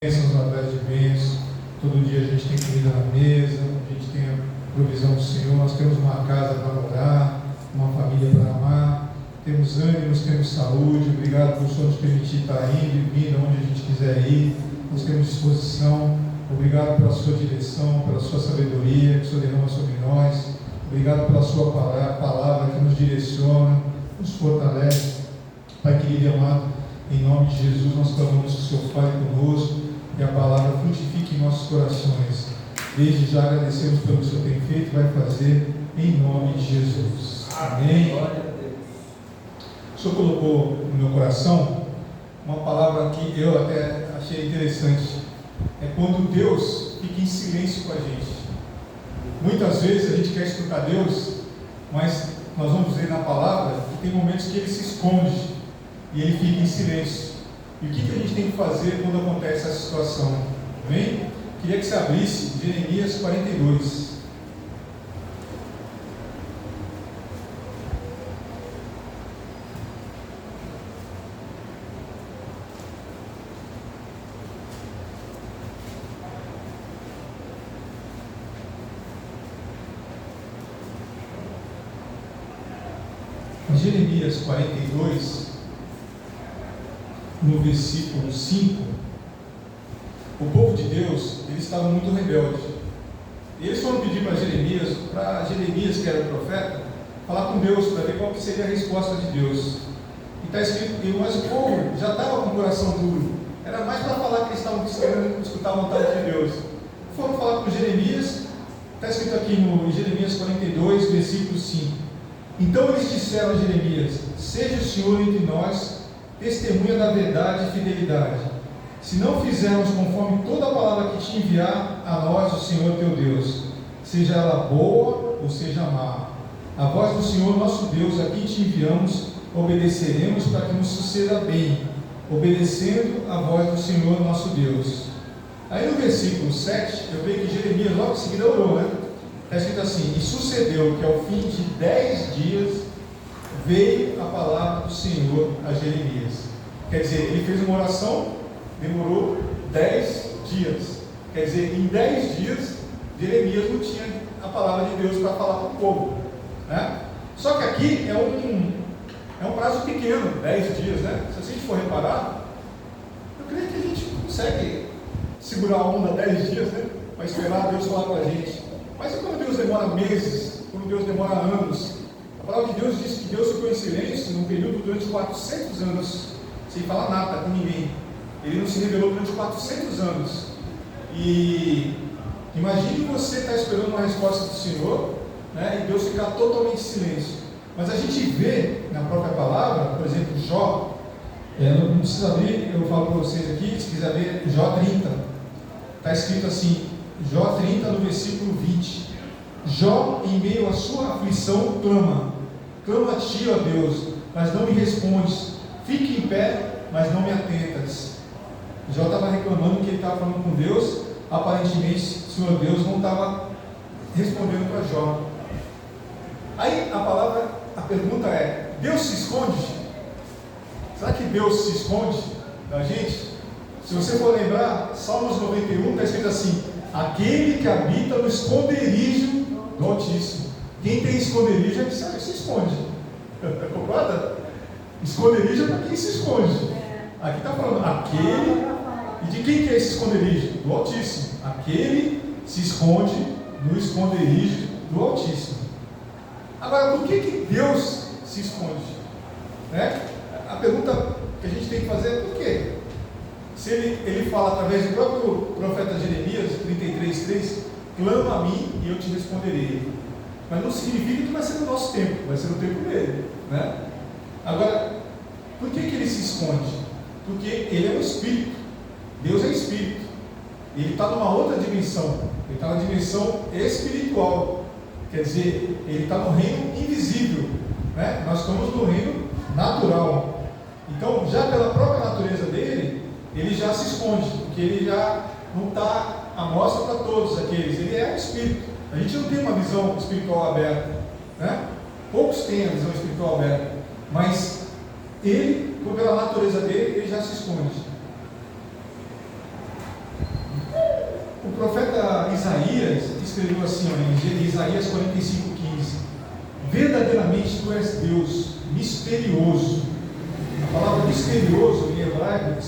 bênçãos atrás de bênçãos. Todo dia a gente tem comida na mesa, a gente tem a provisão do Senhor, nós temos uma casa para morar, uma família para amar, temos ânimos, temos saúde. Obrigado por o Senhor nos permitir estar indo e vindo onde a gente quiser ir, nós temos disposição. Obrigado pela sua direção, pela sua sabedoria que o Senhor derrama sobre nós. Obrigado pela sua palavra que nos direciona, nos fortalece. Pai querido e amado, em nome de Jesus nós clamamos que o Senhor fale conosco e a palavra frutifique em nossos corações. Desde já agradecemos pelo que o Senhor tem feito e vai fazer, em nome de Jesus. Amém. O Senhor colocou no meu coração uma palavra que eu até achei interessante. É quando Deus fica em silêncio com a gente. Muitas vezes a gente quer escutar Deus, mas nós vamos ver na palavra que tem momentos que Ele se esconde e Ele fica em silêncio. E o que a gente tem que fazer quando acontece essa situação? Amém? Queria que você abrisse Jeremias 42. Jeremias 42, no versículo 5, o povo de Deus, eles estavam muito rebeldes. E eles foram pedir para Jeremias, que era o profeta, falar com Deus, para ver qual que seria a resposta de Deus. E está escrito, mas o povo já estava com o coração duro. Era mais para falar que eles estavam querendo escutar a vontade de Deus. Foram falar com Jeremias, está escrito aqui no Jeremias 42, versículo 5. Então eles disseram a Jeremias: seja o Senhor entre nós testemunha da verdade e fidelidade, se não fizermos conforme toda a palavra que te enviar a nós o Senhor teu Deus, seja ela boa ou seja má. A voz do Senhor nosso Deus, a quem te enviamos, obedeceremos para que nos suceda bem, obedecendo a voz do Senhor nosso Deus. Aí no versículo 7, eu vejo que Jeremias logo em seguida orou, né? Está escrito assim: e sucedeu que ao fim de 10 dias veio a palavra do Senhor a Jeremias. Quer dizer, ele fez uma oração, demorou 10 dias. Quer dizer, em 10 dias, Jeremias não tinha a palavra de Deus para falar com o povo, né? Só que aqui é um prazo pequeno, 10 dias, né? Se a gente for reparar, eu creio que a gente consegue segurar a onda 10 dias, né? Para esperar Deus falar com a gente. Mas e quando Deus demora meses, quando Deus demora anos? A palavra de Deus diz que Deus ficou em silêncio num período durante 400 anos, sem falar nada com ninguém. Ele não se revelou durante 400 anos. E imagine você estar esperando uma resposta do Senhor, né, e Deus ficar totalmente em silêncio. Mas a gente vê na própria palavra, por exemplo, Jó, não precisa abrir, eu falo para vocês aqui, se quiser ver, Jó 30, está escrito assim, Jó 30 no versículo 20, Jó em meio à sua aflição clama a ti, ó Deus, mas não me respondes, fique em pé, mas não me atentas. Jó estava reclamando que ele estava falando com Deus, aparentemente o Senhor Deus não estava respondendo para Jó. Aí a pergunta é: Deus se esconde? Será que Deus se esconde da gente? Se você for lembrar, Salmos 91 está escrito assim: aquele que habita no esconderijo do Altíssimo. Quem tem esconderijo é que se esconde. Concorda? Esconderijo é para quem se esconde. Aqui está falando aquele. E de quem que é esse esconderijo? Do Altíssimo. Aquele se esconde no esconderijo do Altíssimo. Agora, por que Deus se esconde? Né? A pergunta que a gente tem que fazer é por quê? Se ele fala através do próprio profeta Jeremias 33:3, clama a mim e eu te responderei. Mas não significa que vai ser no nosso tempo, vai ser no tempo dele, né? Agora, por que ele se esconde? Porque ele é um espírito. Deus é espírito. Ele está numa outra dimensão. Ele está na dimensão espiritual. Quer dizer, ele está no reino invisível, né? Nós estamos no reino natural. Então, já pela própria natureza dele, ele já se esconde, porque ele já não está à mostra para todos aqueles. Ele é um espírito. A gente não tem uma visão espiritual aberta, né? Poucos têm a visão espiritual aberta, mas ele, pela natureza dele, ele já se esconde. O profeta Isaías escreveu assim, em Isaías 45:15: verdadeiramente tu és Deus, misterioso. A palavra misterioso em hebraico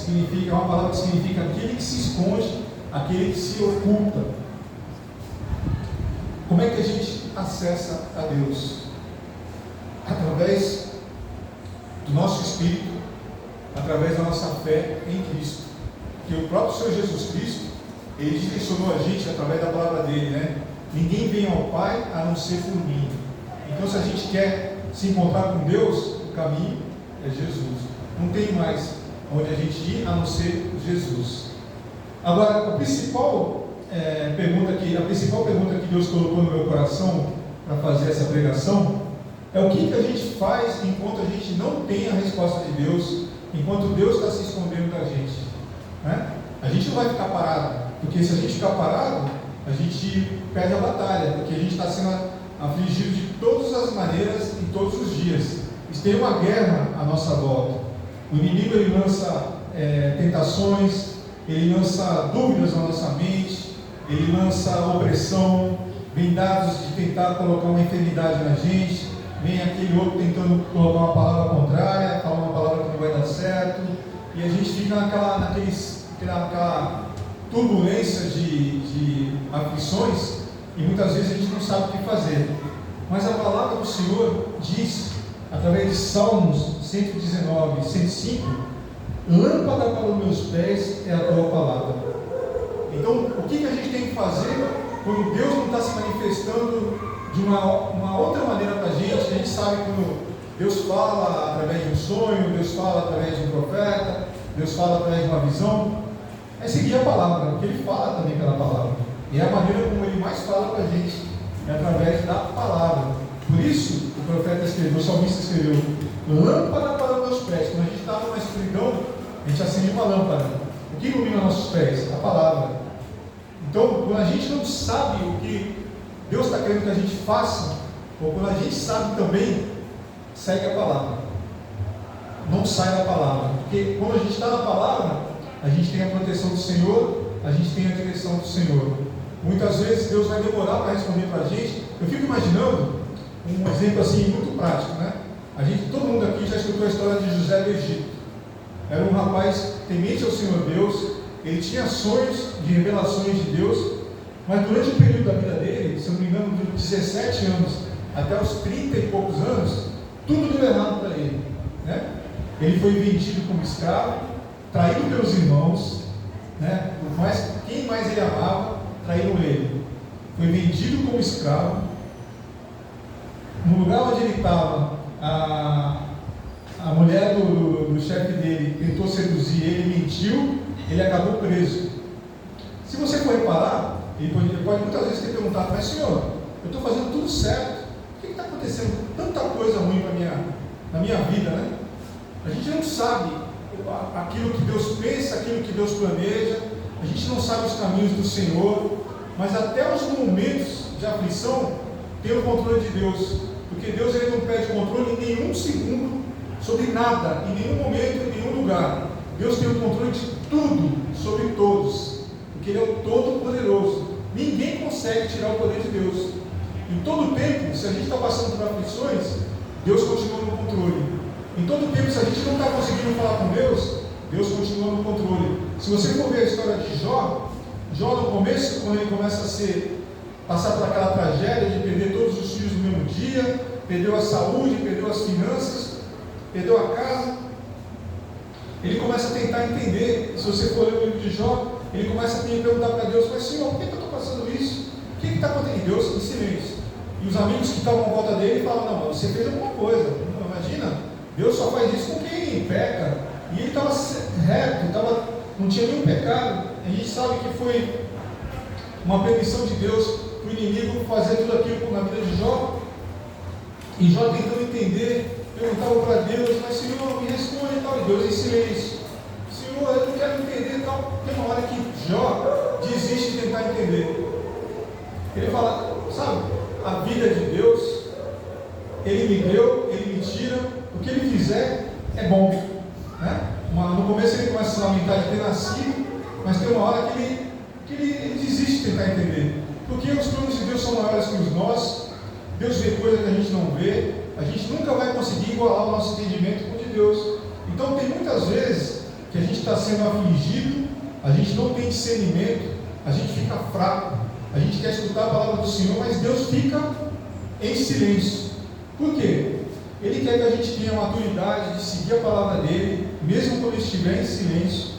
é uma palavra que significa aquele que se esconde, aquele que se oculta. Como é que a gente acessa a Deus? Através do nosso espírito, através da nossa fé em Cristo. Porque o próprio Senhor Jesus Cristo, Ele direcionou a gente através da palavra dele, né? Ninguém vem ao Pai a não ser por mim. Então, se a gente quer se encontrar com Deus, o caminho é Jesus. Não tem mais onde a gente ir a não ser Jesus. Agora, a principal pergunta que Deus colocou no meu coração para fazer essa pregação é o que a gente faz enquanto a gente não tem a resposta de Deus, enquanto Deus está se escondendo da gente, né? A gente não vai ficar parado, porque se a gente ficar parado, a gente perde a batalha, porque a gente está sendo afligido de todas as maneiras e todos os dias. Tem uma guerra à nossa volta. O inimigo, ele lança tentações, ele lança dúvidas na nossa mente, ele lança opressão, vem dados de tentar colocar uma enfermidade na gente, vem aquele outro tentando colocar uma palavra contrária, falar uma palavra que não vai dar certo, e a gente fica naquela turbulência de aflições, e muitas vezes a gente não sabe o que fazer. Mas a palavra do Senhor diz, através de Salmos 119, 105, lâmpada para os meus pés é a tua palavra. Então, o que a gente tem que fazer quando Deus não está se manifestando de uma outra maneira para a gente sabe quando Deus fala através de um sonho, Deus fala através de um profeta, Deus fala através de uma visão, é seguir a palavra, porque Ele fala também pela palavra. E é a maneira como Ele mais fala para a gente, é através da palavra. Por isso, o profeta escreveu, o salmista escreveu, lâmpada para os meus pés. Quando a gente está numa escuridão, a gente acende uma lâmpada. O que ilumina nossos pés? A palavra. Então, quando a gente não sabe o que Deus está querendo que a gente faça, ou quando a gente sabe também, segue a palavra. Não sai da palavra. Porque quando a gente está na palavra, a gente tem a proteção do Senhor, a gente tem a direção do Senhor. Muitas vezes Deus vai demorar para responder para a gente. Eu fico imaginando um exemplo assim muito prático, né? Todo mundo aqui já escutou a história de José do Egito. Era um rapaz temente ao Senhor Deus, ele tinha sonhos de revelações de Deus, mas durante o período da vida dele, se eu não me engano, de 17 anos até os 30 e poucos anos, tudo deu errado para ele, né? Ele foi vendido como escravo, traído pelos irmãos, né? Quem mais ele amava, traíram ele. Foi vendido como escravo. No lugar onde ele estava, a mulher do chefe dele tentou seduzir ele, mentiu, ele acabou preso. Se você for reparar, ele pode muitas vezes ter perguntado, mas Senhor, eu estou fazendo tudo certo, por que está acontecendo tanta coisa ruim na minha vida, né? A gente não sabe aquilo que Deus pensa, aquilo que Deus planeja, a gente não sabe os caminhos do Senhor, mas até os momentos de aflição tem o controle de Deus. Porque Deus, ele não perde controle em nenhum segundo sobre nada, em nenhum momento, em nenhum lugar. Deus tem o controle de tudo, sobre todos, porque Ele é o Todo-Poderoso. Ninguém consegue tirar o poder de Deus. Em todo tempo, se a gente está passando por aflições, Deus continua no controle. Em todo tempo, se a gente não está conseguindo falar com Deus, Deus continua no controle. Se você for ver a história de Jó no começo, quando ele começa a passar por aquela tragédia de perder todos os filhos no mesmo dia, perdeu a saúde, perdeu as finanças, perdeu a casa, ele começa a tentar entender. Se você for ler o livro de Jó, ele começa a perguntar para Deus, mas Senhor, por que eu estou passando isso? O que está acontecendo? Deus em silêncio. E os amigos que estavam à volta dele falam, não, mas você fez alguma coisa. Não, imagina, Deus só faz isso com quem peca. E ele estava reto, não tinha nenhum pecado. A gente sabe que foi uma permissão de Deus para o inimigo fazer tudo aquilo na vida de Jó. E Jó tentando entender, perguntava para Deus, mas Senhor, me responde e tal. E Deus em silêncio. Senhor, eu não quero entender e tal. Tem uma hora que Jó desiste de tentar entender. Ele fala, sabe, a vida de Deus, Ele me deu, Ele me tira, o que Ele fizer é bom, né? No começo ele começa a se lamentar de ter nascido, mas tem uma hora que Porque ele desiste de tentar entender. Porque os planos de Deus são maiores que os nossos. Deus vê coisa que a gente não vê. A gente nunca vai conseguir igualar o nosso entendimento com o de Deus. Então tem muitas vezes que a gente está sendo afligido, a gente não tem discernimento, a gente fica fraco, a gente quer escutar a palavra do Senhor, mas Deus fica em silêncio. Por quê? Ele quer que a gente tenha a maturidade de seguir a palavra dele, mesmo quando estiver em silêncio,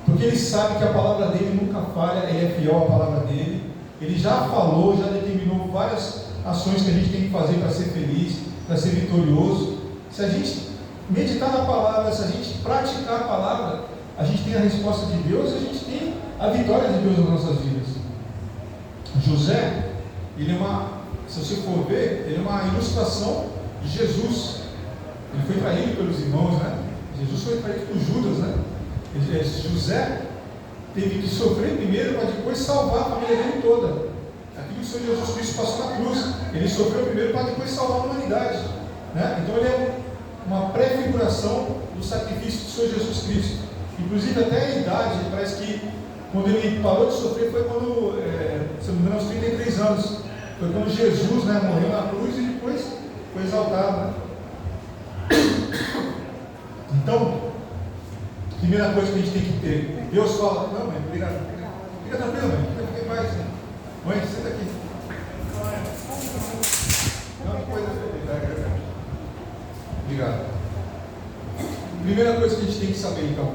porque ele sabe que a palavra dele nunca falha, ele é fiel à palavra dele, ele já falou, já determinou várias ações que a gente tem que fazer para ser feliz, para ser vitorioso. Se a gente meditar na palavra, se a gente praticar a palavra, a gente tem a resposta de Deus, a gente tem a vitória de Deus nas nossas vidas. José, ele é se você for ver, ele é uma ilustração de Jesus. Ele foi traído pelos irmãos, né? Jesus foi traído por Judas, né? José teve que sofrer primeiro para depois salvar a família dele toda. Aquilo que o Senhor Jesus Cristo passou na cruz, ele sofreu primeiro para depois salvar a humanidade, né? Então ele é uma prefiguração do sacrifício do Senhor Jesus Cristo. Inclusive até a idade, parece que quando ele parou de sofrer foi quando, se não me engano, aos 33 anos. Foi quando Jesus, né, morreu na cruz e depois foi exaltado, né? Então, primeira coisa que a gente tem que ter, Deus fala, não mãe, obrigado, fica tranquilo, mãe, fica em paz, né? Mãe, senta aqui. Não, depois obrigado. Primeira coisa que a gente tem que saber, então,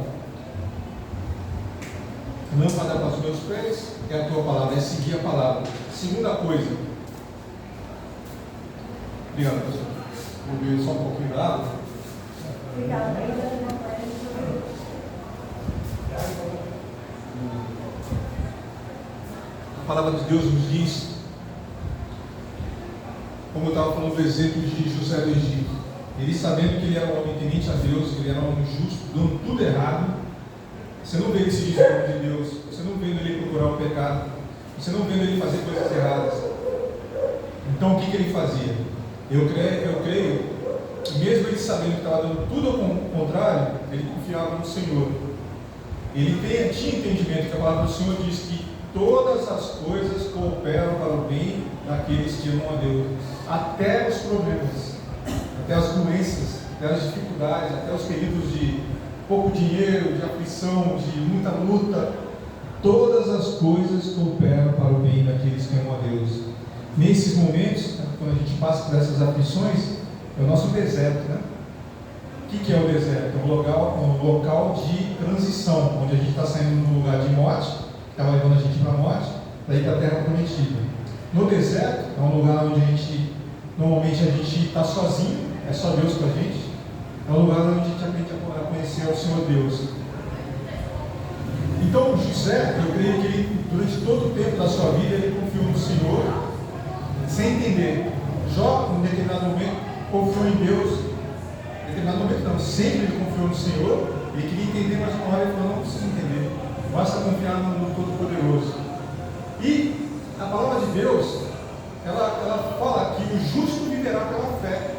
lâmpada para os meus pés é a tua palavra, é seguir a palavra. Segunda coisa, obrigado, pastor. Vou beber só um pouquinho da água. Obrigada. A palavra de Deus nos diz, como eu estava falando do exemplo de José do Egito, ele sabendo que ele era um homem temente a Deus, que ele era um homem justo, dando tudo errado. Você não vê ele se desviando de Deus, você não vê ele procurar o pecado, você não vê ele fazer coisas erradas. Então o que ele fazia? Eu creio que mesmo ele sabendo que estava dando tudo ao contrário, ele confiava no Senhor. Ele tinha entendimento que a palavra do Senhor diz que todas as coisas cooperam para o bem daqueles que amam a Deus, até os problemas, até as doenças, até as dificuldades, até os períodos de pouco dinheiro, de aflição, de muita luta. Todas as coisas cooperam para o bem daqueles que amam a Deus. Nesses momentos, quando a gente passa por essas aflições, é o nosso deserto, né? O que é o deserto? É um local de transição, onde a gente está saindo de um lugar de morte, que estava levando a gente para a morte, para ir para a terra prometida. No deserto, é um lugar onde normalmente a gente está sozinho, é só Deus com a gente. É um lugar onde a gente aprende a conhecer o Senhor Deus. Então, José, eu creio que ele, durante todo o tempo da sua vida, ele confiou no Senhor, sem entender. Jó, em determinado momento, confiou em Deus. Em determinado momento, não, sempre ele confiou no Senhor. Ele queria entender, mas uma hora ele falou: não preciso entender, basta confiar no Todo-Poderoso. E a palavra de Deus, ela fala que o justo viverá pela fé.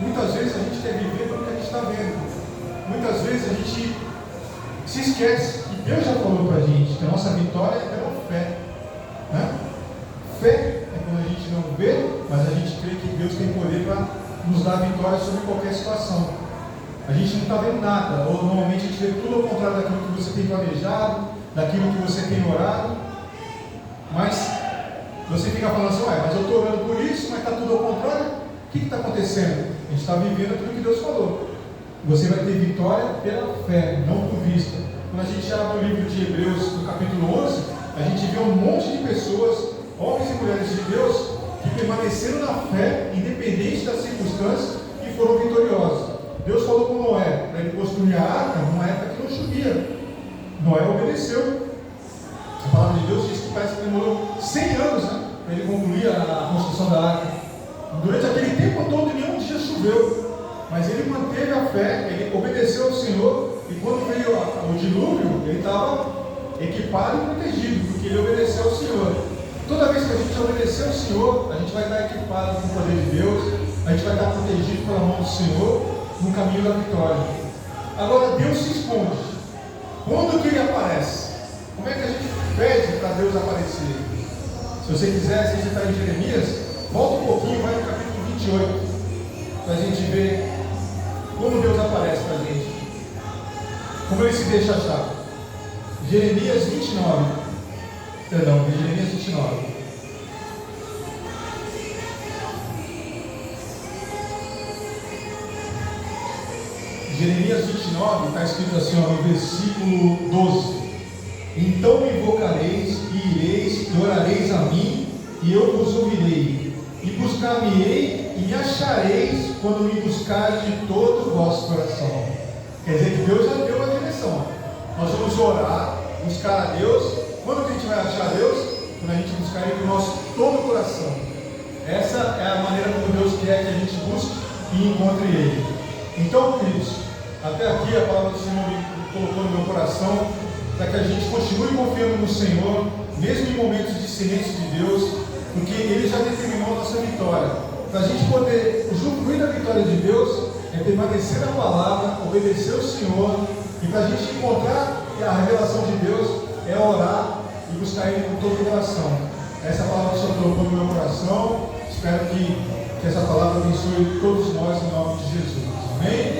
Muitas vezes a gente quer viver pelo que a gente está vendo. Muitas vezes a gente se esquece que Deus já falou para a gente que a nossa vitória é pela fé, né? Fé é quando a gente não vê, mas a gente crê que Deus tem poder para nos dar vitória sobre qualquer situação. A gente não está vendo nada, ou normalmente a gente vê tudo ao contrário daquilo que você tem planejado, daquilo que você tem orado, mas você fica falando assim: ué, mas eu estou orando por isso, mas está tudo ao contrário. O que está acontecendo? A gente está vivendo aquilo que Deus falou. Você vai ter vitória pela fé, não por vista. Quando a gente abre o livro de Hebreus, no capítulo 11, a gente vê um monte de pessoas, homens e mulheres de Deus, que permaneceram na fé, independente das circunstâncias, e foram vitoriosos. Deus falou com Noé para ele construir a arca numa época que não chovia. Noé obedeceu. A palavra de Deus diz que parece que demorou 100 anos, né, para ele concluir a construção da arca. Durante aquele tempo todo, nenhum dia choveu, mas ele manteve a fé, ele obedeceu ao Senhor, e quando veio o dilúvio, ele estava equipado e protegido, porque ele obedeceu ao Senhor. Toda vez que a gente obedecer ao Senhor, a gente vai estar equipado com o poder de Deus, a gente vai estar protegido pela mão do Senhor, no caminho da vitória. Agora, Deus se esconde. Quando que ele aparece? Como é que a gente pede Deus aparecer. Se você quiser, se você está em Jeremias, volta um pouquinho, vai no capítulo 28, para a gente ver como Deus aparece para a gente, como Ele se deixa achar. Jeremias 29, perdão, Jeremias 29. Jeremias 29 está escrito assim, ó, no versículo 12: Então me invocareis e ireis e orareis a mim, e eu vos ouvirei, e buscar-me-ei e me achareis quando me buscardes de todo o vosso coração. Quer dizer que Deus já deu a direção. Nós vamos orar, buscar a Deus. Quando que a gente vai achar Deus? Quando a gente buscar Ele com o nosso todo o coração. Essa é a maneira como Deus quer que a gente busque e encontre Ele. Então, queridos, até aqui a palavra do Senhor me colocou no meu coração, para que a gente continue confiando no Senhor, mesmo em momentos de silêncio de Deus, porque Ele já determinou a nossa vitória. Para a gente poder usufruir da vitória de Deus, é permanecer na palavra, obedecer ao Senhor, e para a gente encontrar a revelação de Deus, é orar e buscar Ele com todo o coração. Essa palavra que o Senhor colocou no meu coração, espero que essa palavra abençoe todos nós em nome de Jesus. Amém?